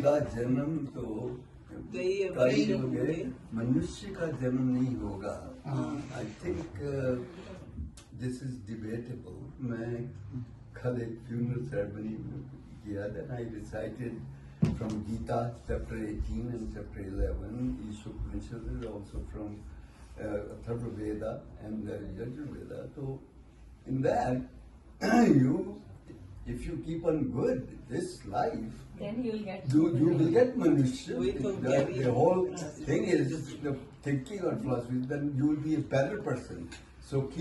का जन्म तो कई होंगे, मनुष्य का जन्म नहीं होगा. I think this is debatable. मैं कल एक फ्यूनरल सेरेमनी में किया था. आई recited from Gita chapter 18 and chapter 11. Each Upanishad is also from Atharva Veda and Yajurveda. So in that you, if you keep on good this life, then you will get you will get Manushya. Yeah, The whole thing is the thinking or philosophy. Then you will be a better person. So keep